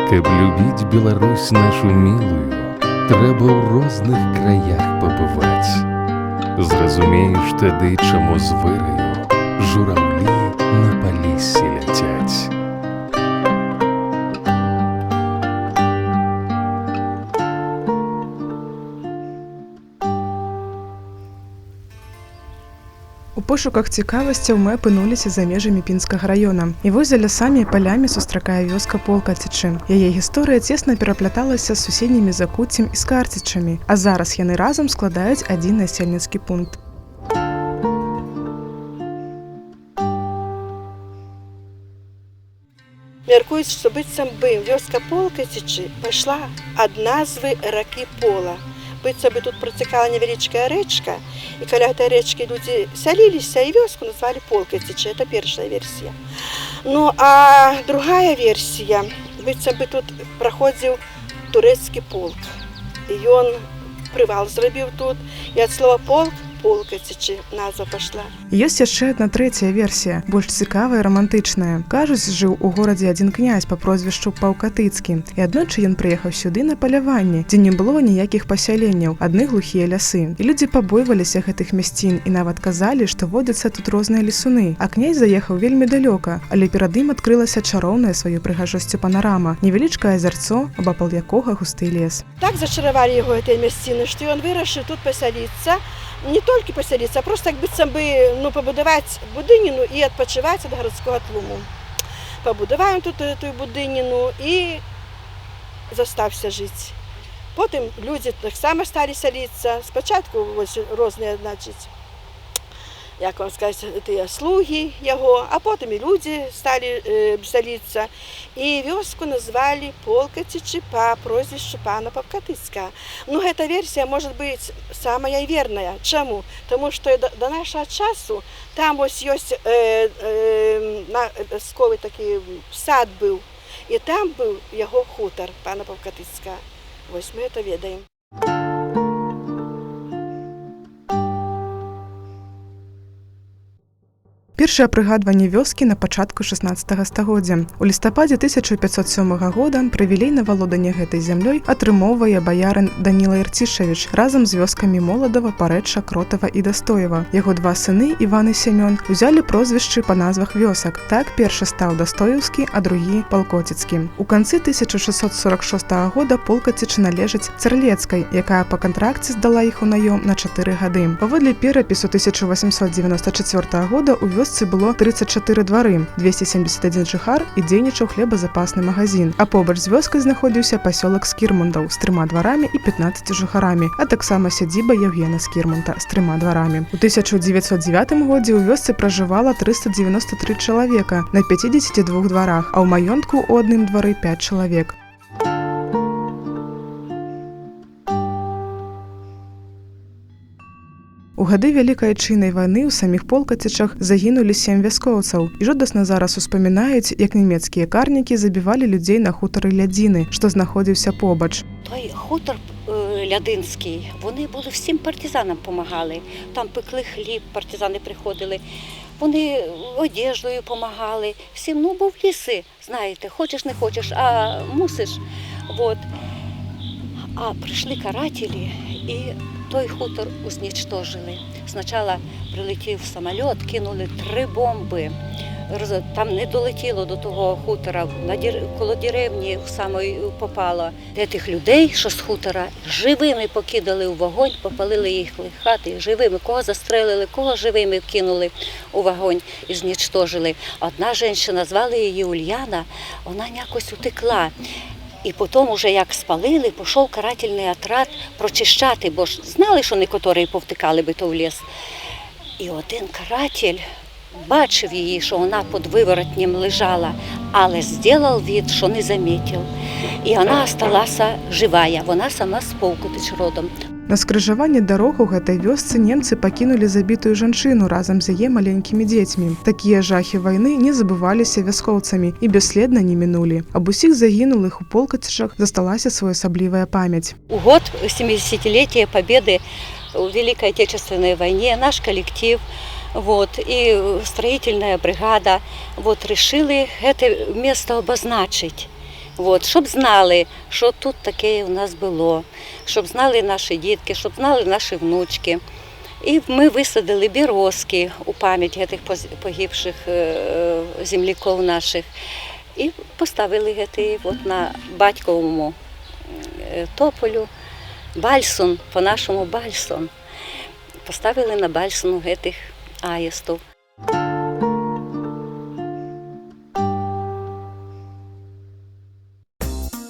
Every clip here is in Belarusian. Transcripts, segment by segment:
Каб любіць Беларусь нашу мілую, трэба ў розных краях пабываць. Зразумееш тады, чаму з выраю жураўлі на паліссі ляцяць. У пошуках цікавасцяў мы апынуліся за межамі Пінскага раёна. І вось за лясамі і палямі сустракае вёска Полкацічы. Яе гісторыя цесна перапляталася з суседнімі Закуццем і Скарцічамі, а зараз яны разам складаюць адзін насельніцкі пункт. Мяркуюць, што быццам бы вёска Полкацічы пайшла ад назвы ракі Пола. Быццам бы тут працякала невялічкая рэчка, і каля гэтай рэчкі людзі сяліліся і вёску назвалі Полкацічы. Это першая версія. Ну, а другая версія, быццам бы тут праходзіў турэцкі полк. І ён прывал зрабіў тут, і ад слова полк Полкацічы назва пашла. Ёсць яшчэ адна трэцяя версія, больш цікавая і рамантычная. Кажуць, жыў у горадзе адзін князь па прозвішчу Паўкатыцкі, і аднойчы ён прыехаў сюды на паляванне, дзе не было ніякіх пасяленняў, адны глухія лясы. І людзі пабойваліся гэтых мясцін і нават казалі, што водзяцца тут розныя лесуны. А князь заехаў вельмі далёка, але перад ім адкрылася чароўная сваёй прыгажосцю панарама, невялічкае азярцо, абапал якога густы лес. Так зачаравалі яго гэтыя мясціны, што ён вырашыў тут пасяліцца, не толькі пасяліцца, а проста як быццам бы пабудаваць будыніну і адпачываць ад гарадскога тлуму. Пабудаваем тут эту будыніну і застаўся жыць. Потым людзі таксама сталі сяліцца. Спачатку розныя, значыць, як вам сказаць, тыя слугі яго, а потым і людзі сталі сяліцца. І вёску назвалі Полкацічы па прозвішчу пана Паўкатыцкага. Ну, гэта версія, можа быць, самая верная. Чаму? Таму што да нашага часу там вось ёсць вясковы такі сад быў, і там быў яго хутар пана Паўкатыцкага. Вось мы гэта ведаем. Першае прыгадванне вёскі на пачатку 16 стагоддзя. У лістападзе 1507 года прывілей на валоданне гэтай зямлёй атрымоўвае баярын Даніла Ірцішавіч разам з вёскамі Моладава, Парэчча, Кротава і Дастоева. Яго два сыны, Іван і Сямён, узялі прозвішчы па назвах вёсак. Так першы стаў Дастоеўскі, а другі Палкоціцкі. У канцы 1646 года Полкацічы належаць Цярлецкай, якая па кантракце здала іх у наём на 4 гады. Паводле перапісу 1894 года у вёсцы было 34 двары, 271 жыхар і дзейнічаў хлебазапасны магазин. А побач з вёскай знаходзіўся пасёлак Скірмундаў з 3 дварамі і 15 жыхарамі, а таксама сядзіба Яўгена Скірмунта з 3 дварамі. У 1909 годзе ў вёсцы пражывала 393 чалавека на 52 дварах, а ў маёнтку ў адным двары 5 чалавек. У гады Вялікай Айчыннай вайны ў саміх Полкацічах загінулі 7 вяскоўцаў. І жудасна зараз успамінаюць, як нямецкія карнікі забівалі людзей на хутары Лядзіны, што знаходзіўся побач. Той хутор Лядинський, вони були всім партизанам допомагали. Там пекли хліб, партизани приходили. Вони одеждою допомагали. Всім, був ліси, знаєте, хочеш не хочеш, а мусиш. Вот. А прийшли карателі і той хутор узничтожили. Спочатку прилетів самоліт, кинули 3 бомби. Там не долетіло до того хутора, коло деревні самої попало. Тих людей, що з хутора, живими покидали у вогонь, попалили їх хати, живими. Кого застрелили, кого живими кинули у вогонь і зничтожили. Одна жінка, звали її Ульяна, вона якось утекла. І потім, уже як спалили, пішов карательний отряд прочищати, бо ж знали, що некоторі повтикали би то в ліс. І один каратель бачив її, що вона під виворотнем лежала, але зробив від, що не замітив. І вона залишилася жива, вона сама з Полкатич родом. На скрыжаванні дарог у гэтай вёсцы немцы пакінулі забітую жанчыну разам з яе маленькімі дзецьмі. Такія жахі вайны не забываліся вяскоўцамі і бясследна не мінулі. Аб усіх загінулых у Полкацічах засталася своеасаблівая памяць. У год 70-летия победы в Великой Отечественной войне наш коллектив и строительная бригада решили это место обозначить. От, щоб знали, що тут таке у нас було, щоб знали наші дітки, щоб знали наші внучки. І ми висадили березки у пам'ять цих погибших земляків наших. І поставили на батьковому тополю бальсон, по-нашому бальсон. Поставили на бальсону цих аїстів.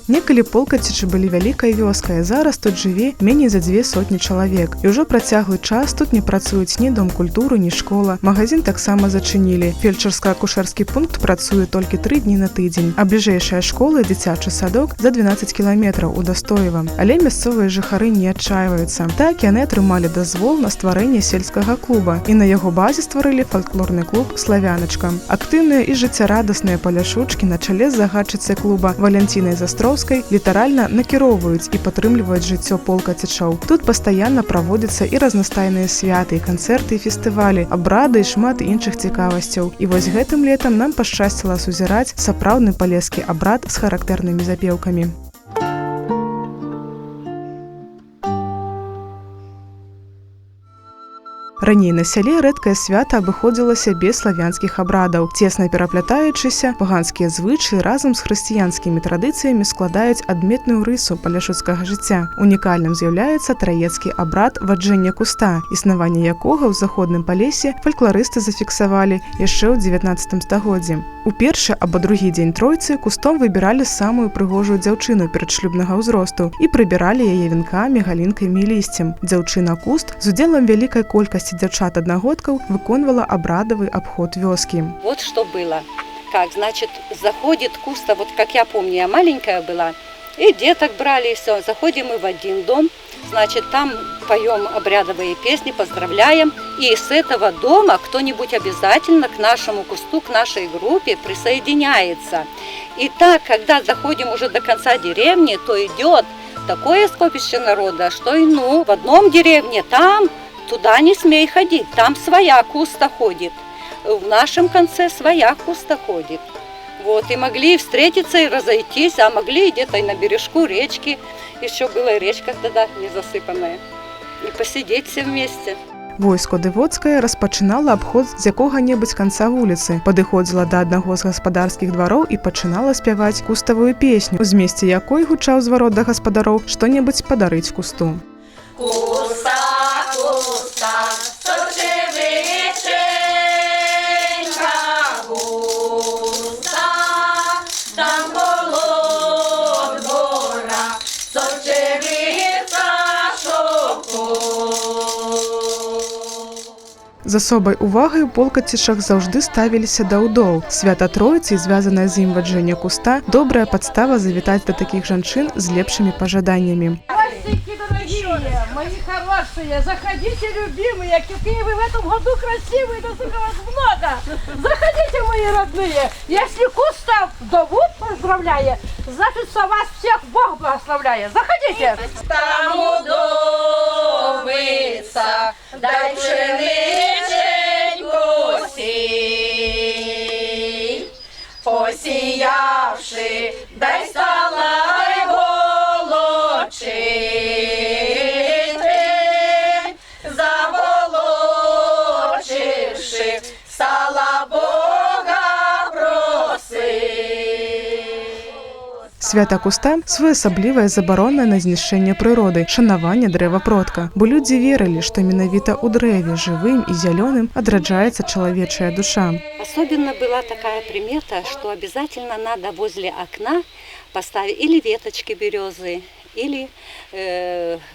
Некалі Полкацічы былі вялікай вёскай, зараз тут жыве меней за 200 чалавек. І ўжо працяглы час тут не працуюць ні дом культуры, ні школа. Магазин таксама зачынілі. Фельчарска-акушэрскі пункт працуе толькі 3 дні на тыдзень, а бліжэйшая школа і дзіцячы садок за 12 кіламетраў у Дастоева. Але мясцовыя жыхары не адчайваюцца. Так яны атрымалі дазвол на стварэнне сельскага клуба і на яго базе стварылі фальклорны клуб «Славяначка». Актыўныя і жыццярадасныя паляшучкі на чале з загадчыцай клуба Валянцінай Застроўскай літаральна накіроўваюць і падтрымліваюць жыццё полкацічоў. Тут пастаянна праводзяцца і разнастайныя святы, і канцэрты, і фестывалі, абрады і шмат іншых цікавасцяў. І вось гэтым летам нам пашчасціла сузіраць сапраўдны палескі абрад з характэрнымі запеўкамі. Раней на сяле рэдкае свята абыходзілася без славянскіх абрадаў. Цесна пераплятаючыся, паганскія звычаі разам з хрысціянскімі традыцыямі складаюць адметную рысу паляшуцкага жыцця. Унікальным з'яўляецца траецкі абрад ваджэння куста, існаванне якога ў заходным палесе фалькларысты зафіксавалі яшчэ ў 19 стагоддзі. У першы або другі дзень тройцы кустом выбіралі самую прыгожую дзяўчыну перадшлюбнага ўзросту і прыбіралі яе венкамі, галінкамі і лісцем. Дзяўчына-куст з удзелам вялікай колькасці дзяўчат-аднагодкаў выконвала абрадавы абход вёскі. Вот что было. Как, значит, заходит куста, вот как я помню, я маленькая была, и деток брали, и все. Заходим мы в один дом, значит, там поем обрядовые песни, поздравляем, и с этого дома кто-нибудь обязательно к нашему кусту, к нашей группе присоединяется. И так, когда заходим уже до конца деревни, то идет такое скопище народа, что и в одном деревне там туда не смей ходить, там своя куста ходит, в нашем конце своя куста ходит. Вот, и могли встретиться и разойтись, а могли где-то и на бережку речки, еще была речка тогда не засыпанная, и посидеть все вместе. Войско Дывоцкае распачынала абход з якога-небудзь канца вуліцы, падыходзіла да аднаго з гаспадарскіх двароў і пачынала спяваць куставую песню, у змесце якой гучаў зварот да гаспадароў што-небудзь падарыць кусту. З асобай увагай у Полкацічах заўжды ставіліся да ўдоў. Свята Троіцы, звязанае з ім ваджэнне куста, добрая падстава завітаць да такіх жанчын з лепшымі пажаданнямі. Мои хорошие, заходите, любимые, какие вы в этом году красивые, насколько вас много. Заходите, мои родные. Если куста вдову поздравляет, значит, вас всех Бог благословляет. Заходите. Там удовица, дай пшениченьку сій, посіявши, дай стала Свята куста – своеасаблівая забарона на знішчэнне прыроды, шанаванне дрэва продка. Бо людзі верылі, што менавіта ў дрэве, жывым і зялёным, адраджаецца чалавечая душа. Особенно была такая примета, что обязательно надо возле окна поставить или веточки березы, или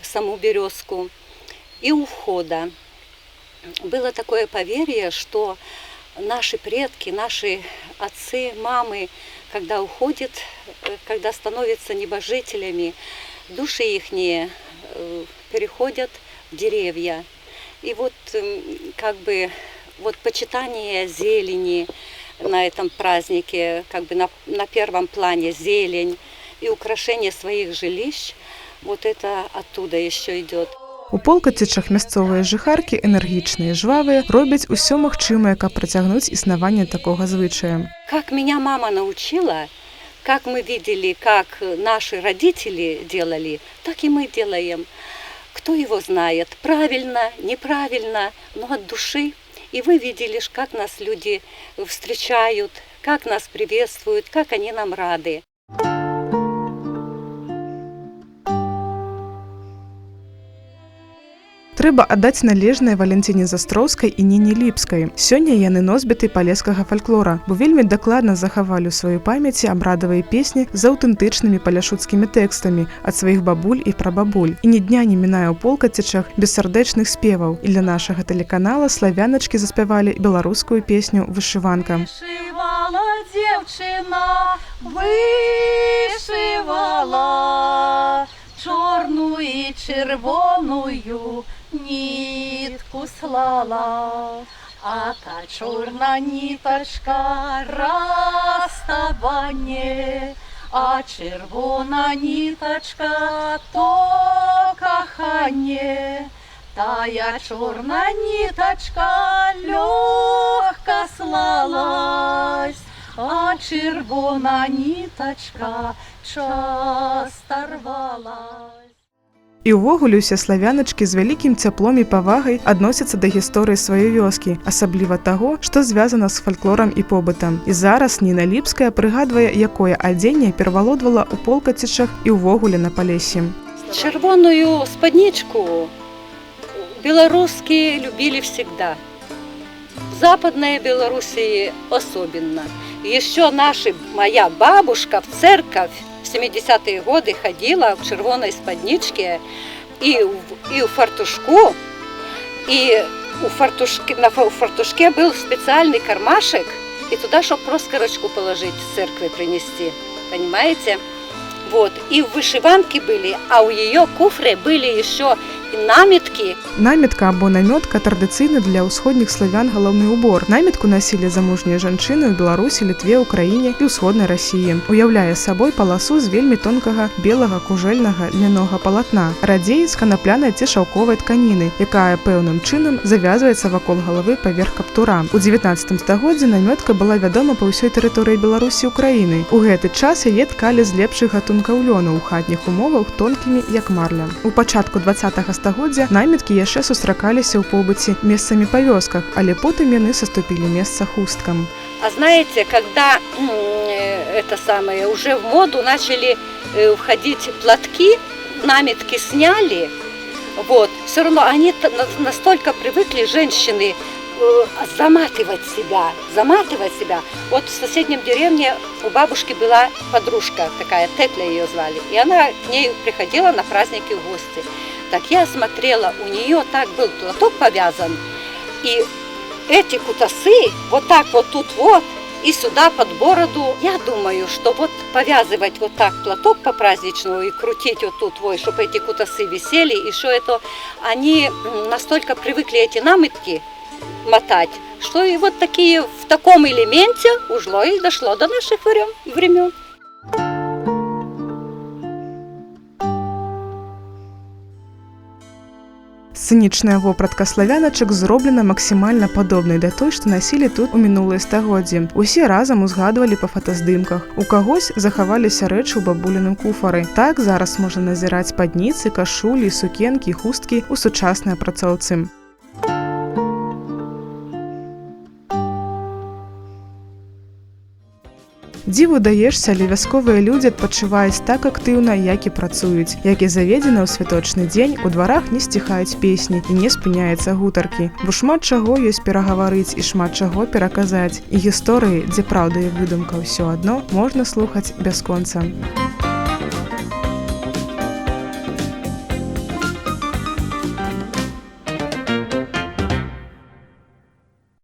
саму березку. И у входа было такое поверье, что наши предки, наши отцы, мамы, когда уходят, когда становятся небожителями, души ихние переходят в деревья. И вот как бы вот почитание зелени на этом празднике, как бы на первом плане зелень и украшение своих жилищ, вот это оттуда еще идет. У Полкацічах мясцовыя жыхаркі, энергічныя, жвавыя, робяць усё магчымае, каб працягнуць існаванне такога звычая. Как меня мама научила, как мы видели, как наши родители делали, так и мы делаем. Кто его знает, правильно, неправильно, но от души. И вы видели, как нас люди встречают, как нас приветствуют, как они нам рады. Трэба аддаць належнае Валянціне Застроўскай і Ніне Ліпскай. Сёння яны носьбіты палескага фальклора, бо вельмі дакладна захавалі ў сваёй памяці абрадавыя песні з аўтэнтычнымі паляшуцкімі тэкстамі ад сваіх бабуль і прабабуль. І ні дня не мінае ў Полкацічах без сардэчных спеваў. І для нашага тэлеканала славяначкі заспявалі беларускую песню «Вышыванка». Вышивала девчина, вышивала чорную и червоную нитку слала, а та чорна ниточка расставание, а червона ниточка то кохание. Тая чорна ниточка легко слалась, а червона ниточка часто рвалась. І ўвогуле ўсе славяначкі з вялікім цяплом і павагай адносяцца да гісторыі сваёй вёскі, асабліва таго, што звязана з фальклорам і побытам. І зараз Ніна Ліпская прыгадвае, якое адзенне перавалодвала ў Полкацічах і ўвогуле на Палессі. Червоную спадничку белорусские любили всегда. В Западной Белоруссии особенно. Еще моя бабушка в церковь в 70-е годы ходила в червоной спадничке и в фартушку. И у фартушке был специальный кармашек, и туда, чтобы проскорочку положить, в церкви принести. Понимаете? Вот. И в вышиванке были, а у ее куфры были еще и наметки. Наметка або намётка традыцыйны для ўсходніх славян галоўны ўбор. Наметку насілі замужнія жанчыны ў Беларусі, Літве, Украіне і ўсходнай Расіі. Уяўляе сабой паласу з вельмі тонкага белага кужэльнага льнянога палатна, радзей з канапляной ці шаўковай тканіны, якая пэўным чынам завязваецца вакол галавы паверх каптура. У 19 стагоддзі намётка была вядома па ўсёй тэрыторыі Беларусі і Украіны. У гэты час яе ткалі з лепшых гатункаў лёну ў хатніх умовах тонкімі, як марля. У пачатку 20-го стагоддзя наметкі яшчэ сустракаліся ў побыце месцамі па вёсках, але потым яны саступілі месца хусткам. А знаете, когда уже в моду начали входить платки, наметки сняли, вот, все равно они настолько привыкли, женщины, заматывать себя. Вот в соседнем деревне у бабушки была подружка такая, Тетля ее звали, и она к ней приходила на праздники в гости. Так я смотрела, у нее так был платок повязан, и эти кутасы вот так вот тут вот, и сюда под бороду. Я думаю, что вот повязывать вот так платок по-праздничному и крутить вот тут, вот, чтобы эти кутасы висели, и что это, они настолько привыкли эти наметки мотать, что и вот такие в таком элементе ушло и дошло до наших времен. Сцэнічная вопратка славяначак зроблена максімальна падобнай да той, што насілі тут у мінулыя стагоддзі. Усе разам узгадвалі па фотаздымках. У кагось захаваліся рэчы ў бабуліным куфары. Так зараз можна назіраць спадніцы, кашулі, сукенкі, хусткі ў сучаснай апрацоўцы. Дзіву даешся, але вясковыя людзі адпачываюць так актыўна, як і працуюць. Як і заведзена ў святочны дзень, у дварах не сціхаюць песні і не спыняецца гутаркі. Бо шмат чаго ёсць перагаварыць і шмат чаго пераказаць. І гісторыі, дзе праўда і выдумка ўсё адно, можна слухаць бясконца.